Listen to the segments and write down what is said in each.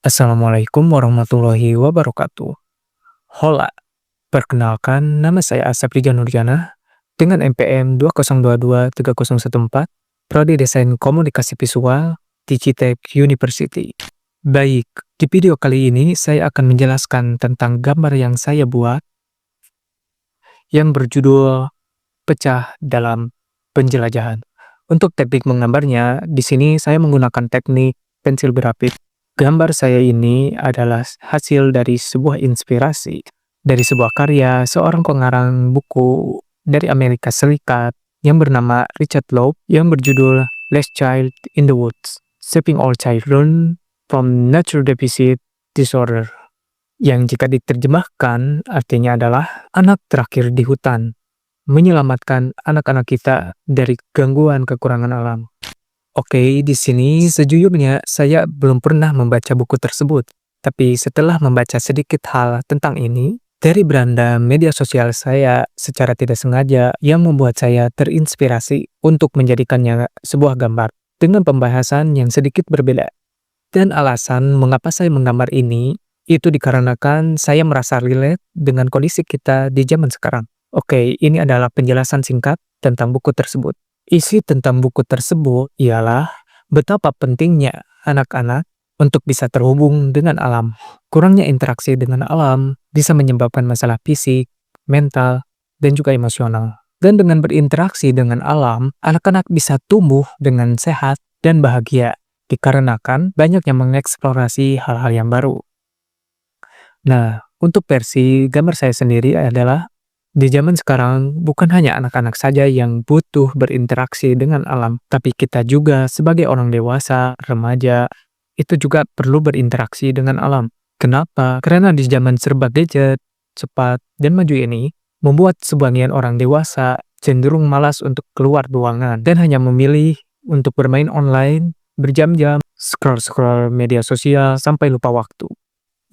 Assalamualaikum warahmatullahi wabarakatuh. Hola, perkenalkan nama saya Asapri Nurjana dengan NPM 20223014, Prodi Desain Komunikasi Visual di Citek University. Baik, di video kali ini saya akan menjelaskan tentang gambar yang saya buat yang berjudul Pecah dalam Penjelajahan. Untuk teknik menggambarnya, di sini saya menggunakan teknik pensil berapit. Gambar saya ini adalah hasil dari sebuah inspirasi, dari sebuah karya seorang pengarang buku dari Amerika Serikat yang bernama Richard Louv yang berjudul Last Child in the Woods, Saving All Children from Nature Deficit Disorder, yang jika diterjemahkan artinya adalah anak terakhir di hutan, menyelamatkan anak-anak kita dari gangguan kekurangan alam. Oke, di sini sejujurnya saya belum pernah membaca buku tersebut, tapi setelah membaca sedikit hal tentang ini, dari beranda media sosial saya secara tidak sengaja yang membuat saya terinspirasi untuk menjadikannya sebuah gambar dengan pembahasan yang sedikit berbeda. Dan alasan mengapa saya menggambar ini, itu dikarenakan saya merasa relate dengan kondisi kita di zaman sekarang. Oke, ini adalah penjelasan singkat tentang buku tersebut. Isi tentang buku tersebut ialah betapa pentingnya anak-anak untuk bisa terhubung dengan alam. Kurangnya interaksi dengan alam bisa menyebabkan masalah fisik, mental, dan juga emosional. Dan dengan berinteraksi dengan alam, anak-anak bisa tumbuh dengan sehat dan bahagia, dikarenakan banyak yang mengeksplorasi hal-hal yang baru. Nah, untuk versi gambar saya sendiri adalah di zaman sekarang, bukan hanya anak-anak saja yang butuh berinteraksi dengan alam, tapi kita juga sebagai orang dewasa, remaja, itu juga perlu berinteraksi dengan alam. Kenapa? Karena di zaman serba gadget, cepat, dan maju ini, membuat sebagian orang dewasa cenderung malas untuk keluar ruangan dan hanya memilih untuk bermain online, berjam-jam, scroll-scroll media sosial sampai lupa waktu.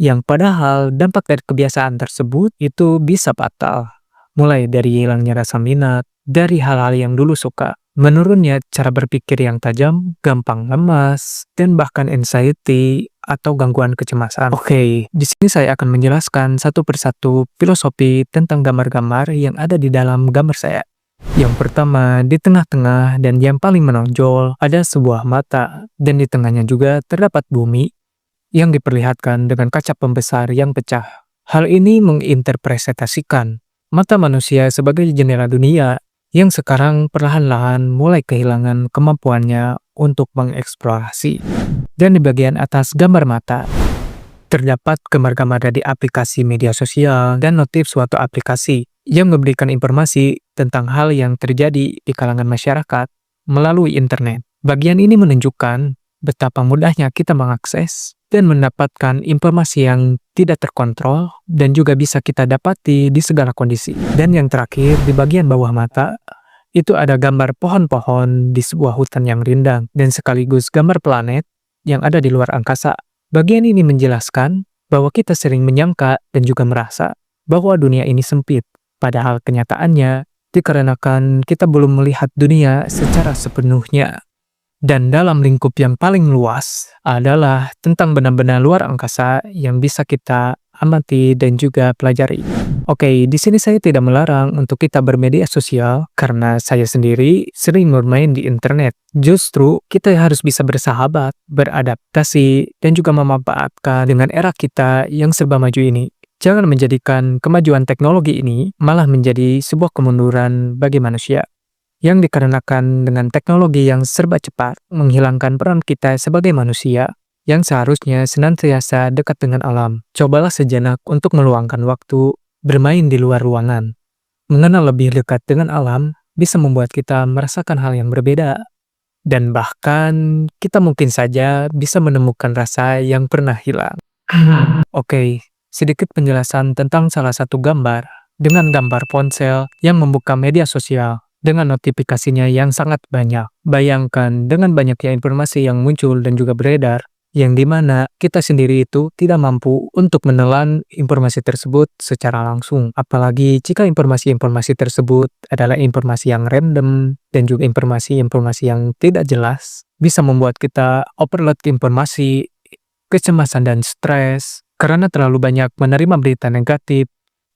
Yang padahal dampak dari kebiasaan tersebut itu bisa fatal. Mulai dari hilangnya rasa minat, dari hal-hal yang dulu suka, menurunnya cara berpikir yang tajam, gampang lemas, dan bahkan anxiety atau gangguan kecemasan. Oke, di sini saya akan menjelaskan satu persatu filosofi tentang gambar-gambar yang ada di dalam gambar saya. Yang pertama, di tengah-tengah dan yang paling menonjol ada sebuah mata, dan di tengahnya juga terdapat bumi yang diperlihatkan dengan kaca pembesar yang pecah. Hal ini menginterpretasikan mata manusia sebagai jendela dunia yang sekarang perlahan-lahan mulai kehilangan kemampuannya untuk mengeksplorasi. Dan di bagian atas gambar mata, terdapat gambar-gambar dari aplikasi media sosial dan notif suatu aplikasi yang memberikan informasi tentang hal yang terjadi di kalangan masyarakat melalui internet. Bagian ini menunjukkan betapa mudahnya kita mengakses dan mendapatkan informasi yang tidak terkontrol dan juga bisa kita dapati di segala kondisi. Dan yang terakhir, di bagian bawah mata, itu ada gambar pohon-pohon di sebuah hutan yang rindang dan sekaligus gambar planet yang ada di luar angkasa. Bagian ini menjelaskan bahwa kita sering menyangka dan juga merasa bahwa dunia ini sempit, padahal kenyataannya dikarenakan kita belum melihat dunia secara sepenuhnya. Dan dalam lingkup yang paling luas adalah tentang benda-benda luar angkasa yang bisa kita amati dan juga pelajari. Oke, di sini saya tidak melarang untuk kita bermedia sosial karena saya sendiri sering bermain di internet. Justru kita harus bisa bersahabat, beradaptasi, dan juga memanfaatkan dengan era kita yang serba maju ini. Jangan menjadikan kemajuan teknologi ini malah menjadi sebuah kemunduran bagi manusia, yang dikarenakan dengan teknologi yang serba cepat menghilangkan peran kita sebagai manusia yang seharusnya senantiasa dekat dengan alam. Cobalah sejenak untuk meluangkan waktu bermain di luar ruangan. Mengenal lebih dekat dengan alam bisa membuat kita merasakan hal yang berbeda. Dan bahkan kita mungkin saja bisa menemukan rasa yang pernah hilang. Oke, sedikit penjelasan tentang salah satu gambar dengan gambar ponsel yang membuka media sosial dengan notifikasinya yang sangat banyak. Bayangkan dengan banyaknya informasi yang muncul dan juga beredar, yang dimana kita sendiri itu tidak mampu untuk menelan informasi tersebut secara langsung. Apalagi jika informasi-informasi tersebut adalah informasi yang random dan juga informasi-informasi yang tidak jelas, bisa membuat kita overload informasi kecemasan dan stres, karena terlalu banyak menerima berita negatif,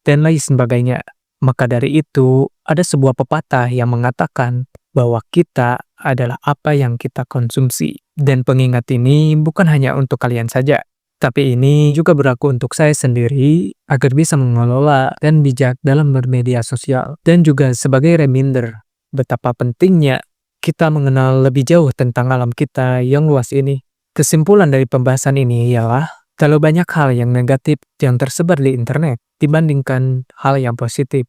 dan lain sebagainya. Maka dari itu, ada sebuah pepatah yang mengatakan bahwa kita adalah apa yang kita konsumsi. Dan pengingat ini bukan hanya untuk kalian saja, tapi ini juga berlaku untuk saya sendiri agar bisa mengelola dan bijak dalam bermedia sosial. Dan juga sebagai reminder betapa pentingnya kita mengenal lebih jauh tentang alam kita yang luas ini. Kesimpulan dari pembahasan ini ialah terlalu banyak hal yang negatif yang tersebar di internet dibandingkan hal yang positif.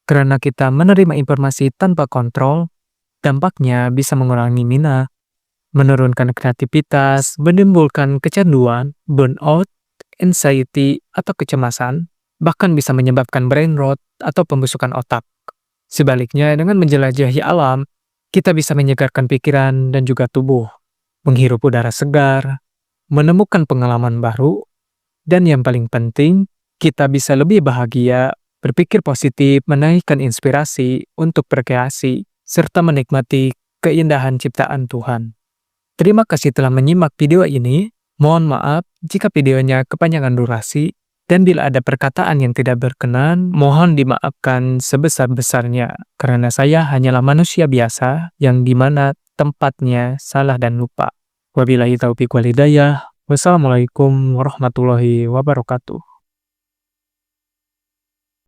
Karena kita menerima informasi tanpa kontrol, dampaknya bisa mengurangi minat, menurunkan kreativitas, menimbulkan kecanduan, burnout, anxiety, atau kecemasan, bahkan bisa menyebabkan brain rot atau pembusukan otak. Sebaliknya, dengan menjelajahi alam, kita bisa menyegarkan pikiran dan juga tubuh, menghirup udara segar, menemukan pengalaman baru, dan yang paling penting, kita bisa lebih bahagia, berpikir positif, menaikkan inspirasi untuk berkreasi, serta menikmati keindahan ciptaan Tuhan. Terima kasih telah menyimak video ini. Mohon maaf jika videonya kepanjangan durasi, dan bila ada perkataan yang tidak berkenan, mohon dimaafkan sebesar-besarnya, karena saya hanyalah manusia biasa yang dimana tempatnya salah dan lupa. Wabillahi taufiq wal hidayah. Wassalamualaikum warahmatullahi wabarakatuh.